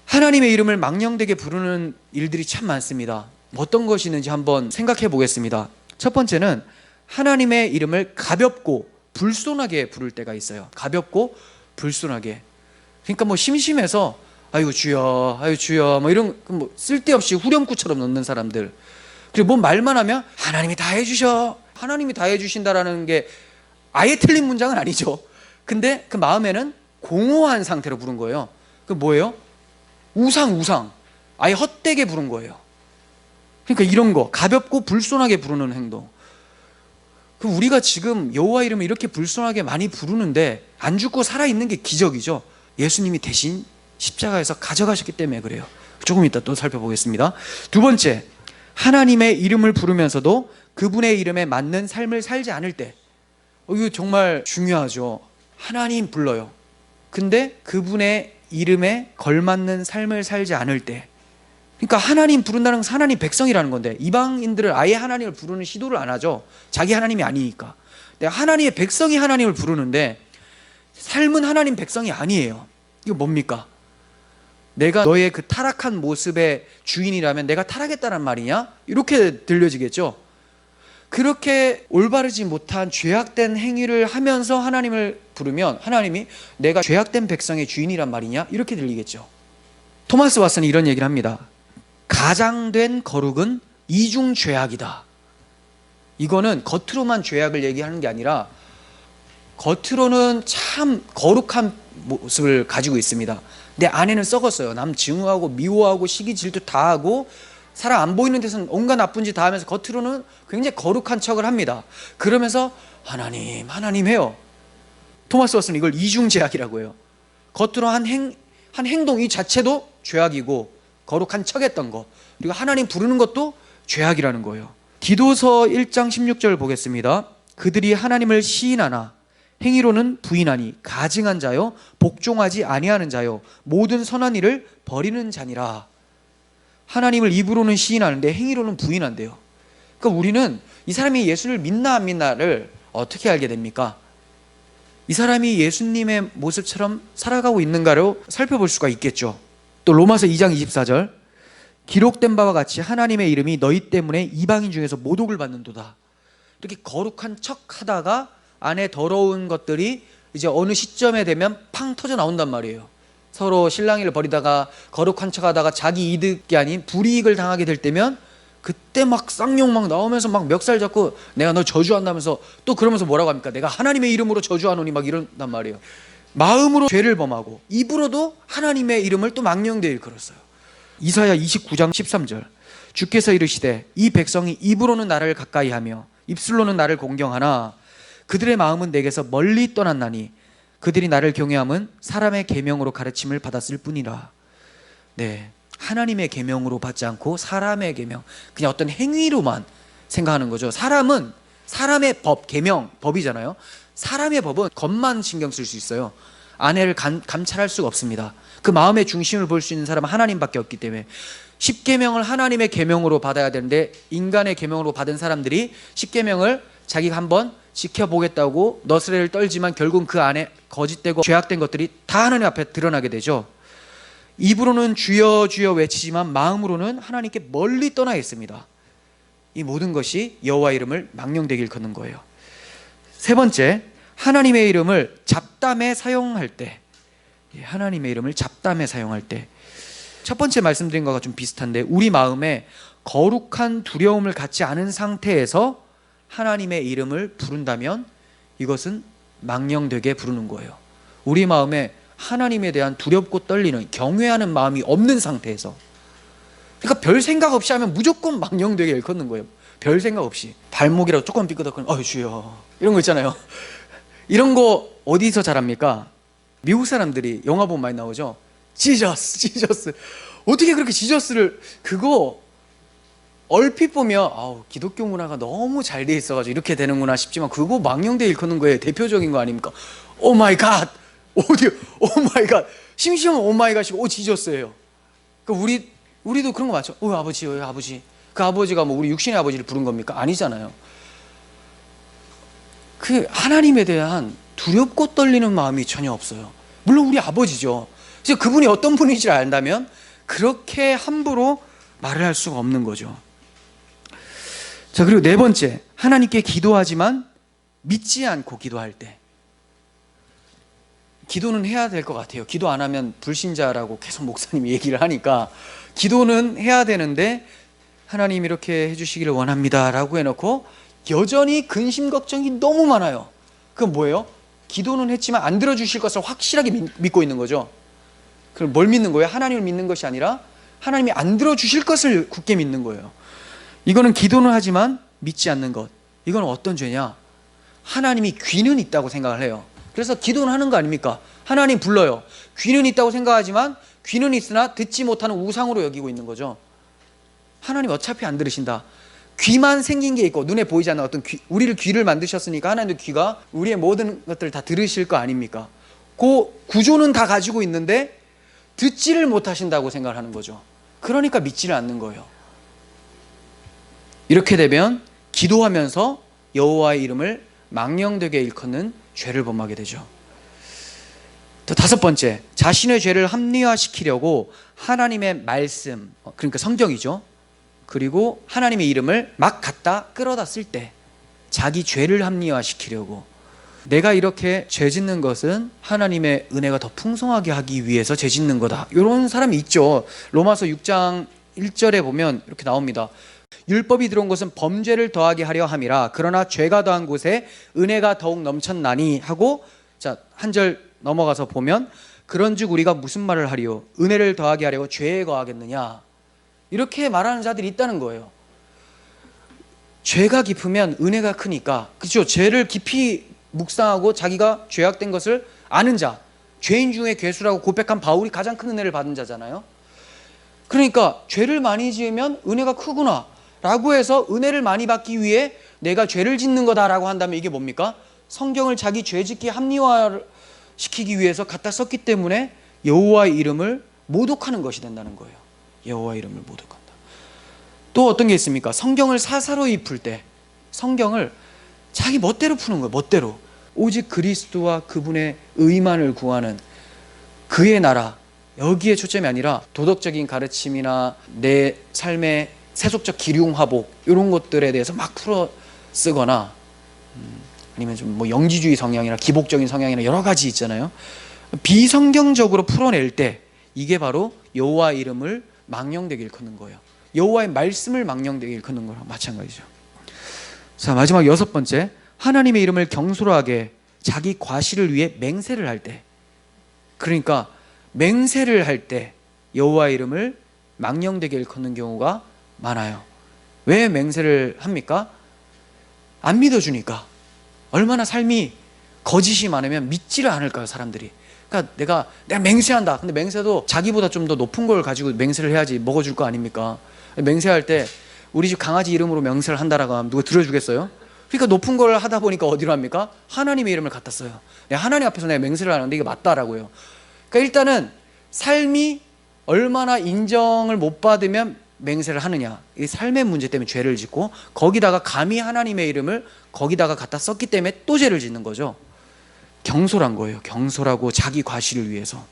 하나님의 이름을 망령되게 부르는 일들이 참 많습니다. 어떤 것이 있는지 한번 생각해 보겠습니다. 첫 번째는 하나님의 이름을 가볍고 불손하게 부를 때가 있어요. 가볍고 불손하게. 그러니까 뭐 심심해서 아이고 주여, 아이고 주여, 뭐 이런 뭐 쓸데없이 후렴구처럼 넣는 사람들. 그리고 뭐 말만 하면 하나님이 다 해주셔, 하나님이 다 해주신다라는 게 아예 틀린 문장은 아니죠. 근데 그 마음에는 공허한 상태로 부른 거예요. 그 뭐예요? 우상. 아예 헛되게 부른 거예요. 그러니까 이런 거 가볍고 불손하게 부르는 행동. 그 우리가 지금 여호와 이름을 이렇게 불손하게 많이 부르는데 안 죽고 살아있는 게 기적이죠. 예수님이 대신 십자가에서 가져가셨기 때문에 그래요. 조금 이따 또 살펴보겠습니다. 두 번째, 하나님의 이름을 부르면서도 그분의 이름에 맞는 삶을 살지 않을 때, 이거 정말 중요하죠. 하나님 불러요. 근데 그분의 이름에 걸맞는 삶을 살지 않을 때, 그러니까 하나님 부른다는 것은 하나님 백성이라는 건데 이방인들을 아예 하나님을 부르는 시도를 안 하죠. 자기 하나님이 아니니까. 근데 하나님의 백성이 하나님을 부르는데 삶은 하나님 백성이 아니에요. 이거 뭡니까? 내가 너의 그 타락한 모습의 주인이라면 내가 타락했다는 말이냐? 이렇게 들려지겠죠. 그렇게 올바르지 못한 죄악된 행위를 하면서 하나님을 부르면 하나님이 내가 죄악된 백성의 주인이란 말이냐? 이렇게 들리겠죠. 토마스 왓슨이 이런 얘기를 합니다. 가장된 거룩은 이중 죄악이다. 이거는 겉으로만 죄악을 얘기하는 게 아니라 겉으로는 참 거룩한 모습을 가지고 있습니다. 내 안에는 썩었어요. 남 증오하고 미워하고 시기 질투 다 하고 사람 안 보이는 데서는 온갖 나쁜 짓 다 하면서 겉으로는 굉장히 거룩한 척을 합니다. 그러면서 하나님 해요. 토마스 왓슨은 이걸 이중죄악이라고 해요. 겉으로 한 행동 이 자체도 죄악이고 거룩한 척했던 거, 그리고 하나님 부르는 것도 죄악이라는 거예요. 디도서 1장 16절 보겠습니다. 그들이 하나님을 시인하나 행위로는 부인하니 가증한 자요 복종하지 아니하는 자요 모든 선한 일을 버리는 자니라. 하나님을 입으로는 시인하는데 행위로는 부인한대요. 그러니까 우리는 이 사람이 예수를 믿나 안 믿나를 어떻게 알게 됩니까? 이 사람이 예수님의 모습처럼 살아가고 있는가로 살펴볼 수가 있겠죠. 또 로마서 2장 24절 기록된 바와 같이 하나님의 이름이 너희 때문에 이방인 중에서 모독을 받는도다. 이렇게 거룩한 척하다가 안에 더러운 것들이 이제 어느 시점에 되면 팡 터져 나온단 말이에요. 서로 실랑이를 벌이다가 거룩한 척하다가 자기 이득이 아닌 불이익을 당하게 될 때면 그때 막 쌍욕 막 나오면서 막 멱살 잡고 내가 너 저주한다면서 또 그러면서 뭐라고 합니까? 내가 하나님의 이름으로 저주하노니 막 이런단 말이에요. 마음으로 죄를 범하고 입으로도 하나님의 이름을 또 망령되이 일컬었어요. 이사야 29장 13절 주께서 이르시되 이 백성이 입으로는 나를 가까이하며 입술로는 나를 공경하나 그들의 마음은 내게서 멀리 떠났나니 그들이 나를 경외함은 사람의 계명으로 가르침을 받았을 뿐이라. 네, 하나님의 계명으로 받지 않고 사람의 계명, 그냥 어떤 행위로만 생각하는 거죠. 사람은 사람의 법, 계명, 법이잖아요. 사람의 법은 겉만 신경 쓸 수 있어요. 안에를 감찰할 수가 없습니다. 그 마음의 중심을 볼 수 있는 사람은 하나님밖에 없기 때문에 십계명을 하나님의 계명으로 받아야 되는데 인간의 계명으로 받은 사람들이 십계명을 자기가 한번 지켜보겠다고 너스레를 떨지만 결국 그 안에 거짓되고 죄악된 것들이 다 하나님 앞에 드러나게 되죠. 입으로는 주여 주여 외치지만 마음으로는 하나님께 멀리 떠나 있습니다. 이 모든 것이 여호와 이름을 망령되게 일컫는 거예요. 세 번째, 하나님의 이름을 잡담에 사용할 때, 하나님의 이름을 잡담에 사용할 때, 첫 번째 말씀드린 것과 좀 비슷한데 우리 마음에 거룩한 두려움을 갖지 않은 상태에서 하나님의 이름을 부른다면 이것은 망령되게 부르는 거예요. 우리 마음에 하나님에 대한 두렵고 떨리는 경외하는 마음이 없는 상태에서, 그러니까 별 생각 없이 하면 무조건 망령되게 일컫는 거예요. 별 생각 없이 발목이라도 조금 삐끗하면 주여 이런 거 있잖아요. 이런 거 어디서 잘합니까? 미국 사람들이 영화 보면 많이 나오죠. 지저스 어떻게 그렇게 지저스를, 그거 얼핏 보면 기독교 문화가 너무 잘 돼 있어가지고 이렇게 되는구나 싶지만 그거 망령되게 일컫는 거예요. 대표적인 거 아닙니까? 오 마이 갓, 어디 오 마이 갓, 심심하면 오 마이 갓이고 오 지저스예요. 그러니까 우리도 그런 거 맞죠? 아버지, 아버지. 그 아버지가 뭐 우리 육신의 아버지를 부른 겁니까? 아니잖아요. 그 하나님에 대한 두렵고 떨리는 마음이 전혀 없어요. 물론 우리 아버지죠. 이제 그분이 어떤 분인지를 안다면 그렇게 함부로 말을 할 수가 없는 거죠. 자, 그리고 네 번째, 하나님께 기도하지만 믿지 않고 기도할 때. 기도는 해야 될 것 같아요. 기도 안 하면 불신자라고 계속 목사님이 얘기를 하니까 기도는 해야 되는데 하나님 이렇게 해주시기를 원합니다 라고 해놓고 여전히 근심 걱정이 너무 많아요. 그건 뭐예요? 기도는 했지만 안 들어주실 것을 확실하게 믿고 있는 거죠. 그럼 뭘 믿는 거예요? 하나님을 믿는 것이 아니라 하나님이 안 들어주실 것을 굳게 믿는 거예요. 이거는 기도는 하지만 믿지 않는 것. 이건 어떤 죄냐? 하나님이 귀는 있다고 생각을 해요. 그래서 기도는 하는 거 아닙니까? 하나님 불러요. 귀는 있다고 생각하지만 귀는 있으나 듣지 못하는 우상으로 여기고 있는 거죠. 하나님 어차피 안 들으신다. 귀만 생긴 게 있고 눈에 보이지 않는 어떤 우리를 귀를 만드셨으니까 하나님도 귀가 우리의 모든 것들을 다 들으실 거 아닙니까? 그 구조는 다 가지고 있는데 듣지를 못하신다고 생각을 하는 거죠. 그러니까 믿지를 않는 거예요. 이렇게 되면 기도하면서 여호와의 이름을 망령되게 일컫는 죄를 범하게 되죠. 또 다섯 번째, 자신의 죄를 합리화시키려고 하나님의 말씀, 그러니까 성경이죠. 그리고 하나님의 이름을 막 갖다 끌어다 쓸 때 자기 죄를 합리화시키려고, 내가 이렇게 죄 짓는 것은 하나님의 은혜가 더 풍성하게 하기 위해서 죄 짓는 거다. 이런 사람이 있죠. 로마서 6장 1절에 보면 이렇게 나옵니다. 율법이 들어온 것은 범죄를 더하게 하려 함이라. 그러나 죄가 더한 곳에 은혜가 더욱 넘쳤나니 하고, 자, 한 절 넘어가서 보면 그런즉 우리가 무슨 말을 하리요? 은혜를 더하게 하려고 죄에 거하겠느냐? 이렇게 말하는 자들이 있다는 거예요. 죄가 깊으면 은혜가 크니까, 그렇죠? 죄를 깊이 묵상하고 자기가 죄악된 것을 아는 자, 죄인 중에 괴수라고 고백한 바울이 가장 큰 은혜를 받은 자잖아요. 그러니까 죄를 많이 지으면 은혜가 크구나 라고 해서 은혜를 많이 받기 위해 내가 죄를 짓는 거다라고 한다면 이게 뭡니까? 성경을 자기 죄짓기 합리화시키기 위해서 갖다 썼기 때문에 여호와의 이름을 모독하는 것이 된다는 거예요. 여호와의 이름을 모독한다. 또 어떤 게 있습니까? 성경을 사사로이 풀 때 성경을 자기 멋대로 푸는 거예요. 멋대로. 오직 그리스도와 그분의 의만을 구하는 그의 나라, 여기에 초점이 아니라 도덕적인 가르침이나 내 삶의 세속적 기륭화복 이런 것들에 대해서 막 풀어 쓰거나, 아니면 좀 뭐 영지주의 성향이나 기복적인 성향이나 여러 가지 있잖아요. 비성경적으로 풀어낼 때 이게 바로 여호와의 이름을 망령되게 일컫는 거예요. 여호와의 말씀을 망령되게 일컫는 거랑 마찬가지죠. 자, 마지막 여섯 번째, 하나님의 이름을 경솔하게 자기 과실을 위해 맹세를 할 때, 그러니까 맹세를 할 때 여호와의 이름을 망령되게 일컫는 경우가 많아요. 왜 맹세를 합니까? 안 믿어주니까. 얼마나 삶이 거짓이 많으면 믿지를 않을까요, 사람들이. 그러니까 내가 맹세한다. 근데 맹세도 자기보다 좀 더 높은 걸 가지고 맹세를 해야지 먹어줄 거 아닙니까? 맹세할 때 우리 집 강아지 이름으로 맹세를 한다라고 하면 누가 들어주겠어요? 그러니까 높은 걸 하다 보니까 어디로 합니까? 하나님의 이름을 갖다 써요. 내가 하나님 앞에서 내가 맹세를 하는데 이게 맞다라고요. 그러니까 일단은 삶이 얼마나 인정을 못 받으면 맹세를 하느냐, 이 삶의 문제 때문에 죄를 짓고 거기다가 감히 하나님의 이름을 거기다가 갖다 썼기 때문에 또 죄를 짓는 거죠. 경솔한 거예요. 경솔하고 자기 과실을 위해서.